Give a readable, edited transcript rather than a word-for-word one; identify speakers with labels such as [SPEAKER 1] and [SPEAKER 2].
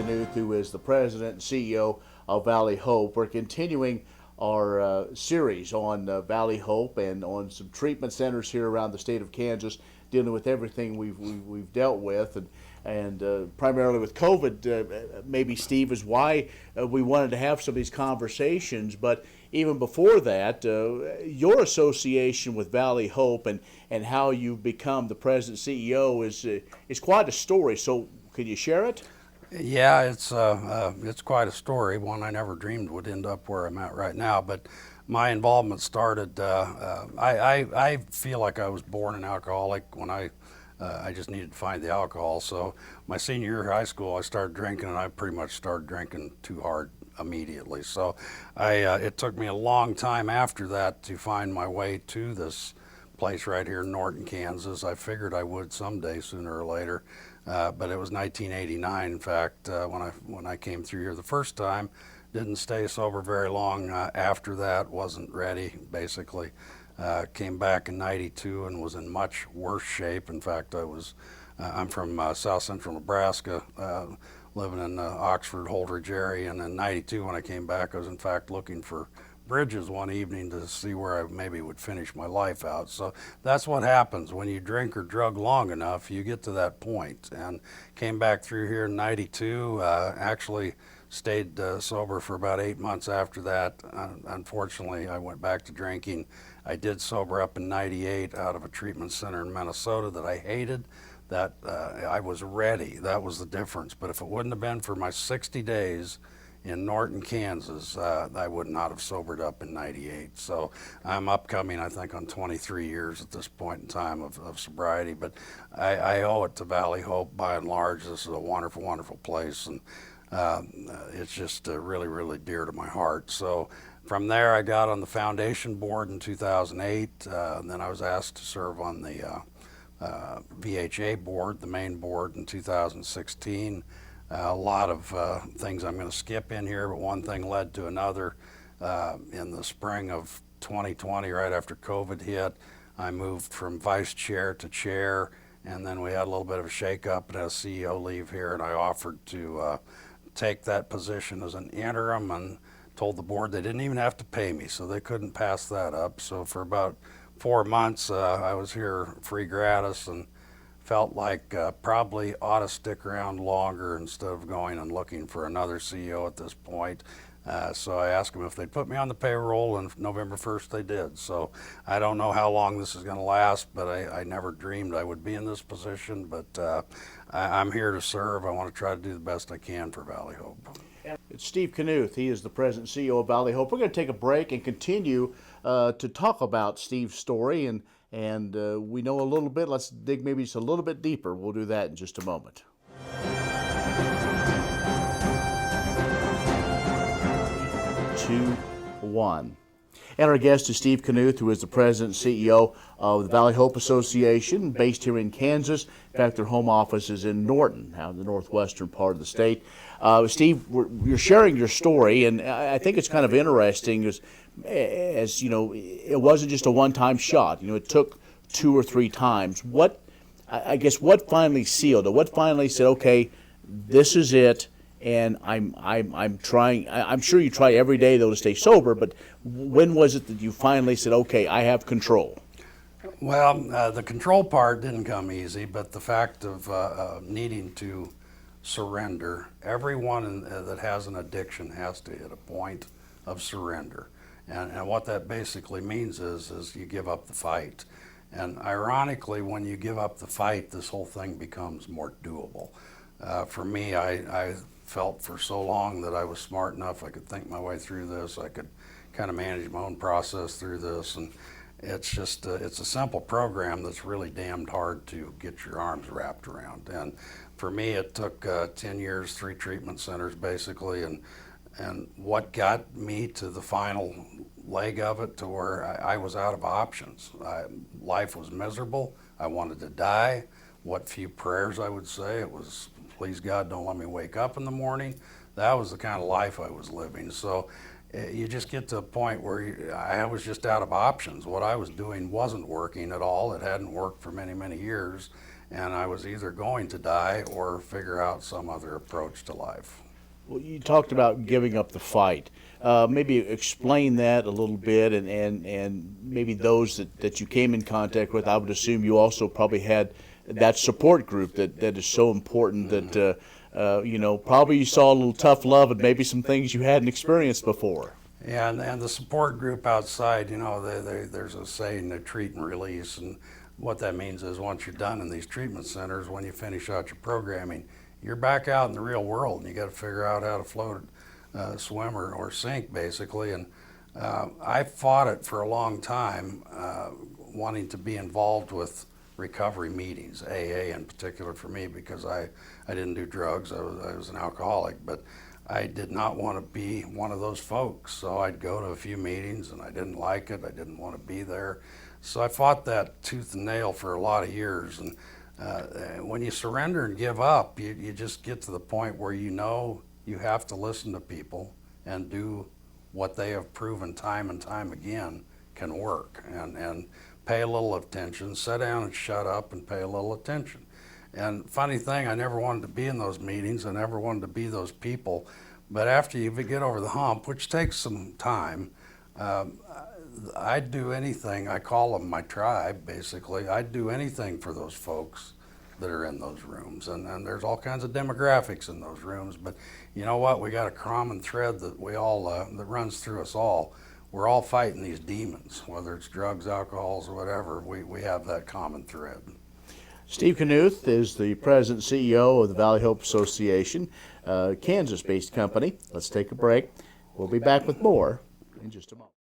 [SPEAKER 1] Knuth, who is the president and CEO of Valley Hope. We're continuing our series on Valley Hope and on some treatment centers here around the state of Kansas, dealing with everything we've dealt with, and primarily with COVID. Maybe, Steve, is why we wanted to have some of these conversations. But even before that, your association with Valley Hope and how you've become the president CEO is quite a story. So, could you share it?
[SPEAKER 2] Yeah, it's quite a story. One I never dreamed would end up where I'm at right now. But my involvement started. I feel like I was born an alcoholic when I just needed to find the alcohol. So my senior year of high school, I started drinking, and I pretty much started drinking too hard immediately. So it took me a long time after that to find my way to this place right here in Norton, Kansas. I figured I would someday, sooner or later. But it was 1989, in fact, when I came through here the first time. Didn't stay sober very long after that. Wasn't ready, basically. Came back in '92 and was in much worse shape. In fact, I'm from South Central Nebraska, living in the Oxford, Holdridge area. And in '92, when I came back, I was in fact looking for bridges one evening to see where I maybe would finish my life out. So that's what happens when you drink or drug long enough. You get to that point. And came back through here in '92. Actually stayed sober for about 8 months after that. Unfortunately, I went back to drinking. I did sober up in '98 out of a treatment center in Minnesota that I hated. That I was ready. That was the difference. But if it wouldn't have been for my 60 days in Norton, Kansas, I would not have sobered up in '98. So I'm upcoming, I think, on 23 years at this point in time of sobriety. But I owe it to Valley Hope by and large. This is a wonderful, wonderful place, and it's just really, really dear to my heart. So from there, I got on the foundation board in 2008. And then I was asked to serve on the VHA board, the main board, in 2016. A lot of things I'm going to skip in here, but one thing led to another. In the spring of 2020, right after COVID hit, I moved from vice chair to chair, and then we had a little bit of a shake-up and had a CEO leave here, and I offered to take that position as an interim and told the board they didn't even have to pay me, so they couldn't pass that up. So for about 4 months, I was here free gratis and felt like probably ought to stick around longer instead of going and looking for another CEO at this point. So I asked them if they'd put me on the payroll, and November 1st they did. So I don't know how long this is going to last, but I never dreamed I would be in this position. But I'm here to serve. I want to try to do the best I can for Valley Hope.
[SPEAKER 1] It's Steve Knuth. He is the president and CEO of Valley Hope. We're going to take a break and continue to talk about Steve's story, and we know a little bit. Let's dig maybe just a little bit deeper. We'll do that in just a moment. 2, 1. And our guest is Steve Knuth, who is the president and CEO of the Valley Hope Association, based here in Kansas. In fact, their home office is in Norton, out in the northwestern part of the state. Steve, you're sharing your story, and I think it's kind of interesting as you know, it wasn't just a one-time shot. You know, it took 2 or 3 times. What finally sealed it? What finally said, okay, this is it? And I'm trying. I'm sure you try every day though to stay sober. But when was it that you finally said, "Okay, I have control"?
[SPEAKER 2] Well, the control part didn't come easy, but the fact of needing to surrender. Everyone that has an addiction has to hit a point of surrender, and what that basically means is you give up the fight. And ironically, when you give up the fight, this whole thing becomes more doable. For me, I felt for so long that I was smart enough, I could think my way through this, I could kind of manage my own process through this, and it's just it's a simple program that's really damned hard to get your arms wrapped around. And for me, it took 10 years, 3 treatment centers basically, and what got me to the final leg of it, to where I was out of options. Life was miserable. I wanted to die. What few prayers I would say, it was, please God, don't let me wake up in the morning. That was the kind of life I was living. So you just get to a point where I was just out of options. What I was doing wasn't working at all. It hadn't worked for many, many years, and I was either going to die or figure out some other approach to life.
[SPEAKER 1] Well, you talked about giving up the fight. Maybe explain that a little bit, and maybe those that you came in contact with, I would assume you also probably had that support group that is so important that, probably you saw a little tough love and maybe some things you hadn't experienced before.
[SPEAKER 2] Yeah, and the support group outside, there's a saying, they treat and release, and what that means is once you're done in these treatment centers, when you finish out your programming, you're back out in the real world, and you got to figure out how to float, swim, or sink, basically. And I fought it for a long time, wanting to be involved with recovery meetings, AA in particular for me, because I didn't do drugs. I was an alcoholic, but I did not want to be one of those folks. So I'd go to a few meetings, and I didn't like it. I didn't want to be there. So I fought that tooth and nail for a lot of years. And when you surrender and give up, you just get to the point where you have to listen to people and do what they have proven time and time again can work, and pay a little attention, sit down and shut up and pay a little attention. And funny thing, I never wanted to be in those meetings. I never wanted to be those people. But after you get over the hump, which takes some time, I'd do anything. I call them my tribe, basically. I'd do anything for those folks that are in those rooms. And there's all kinds of demographics in those rooms. But you know what? We got a common thread that we all that runs through us all. We're all fighting these demons, whether it's drugs, alcohols, or whatever. We have that common thread.
[SPEAKER 1] Steve Knuth is the president and CEO of the Valley Hope Association, Kansas-based company. Let's take a break. We'll be back with more in just a moment.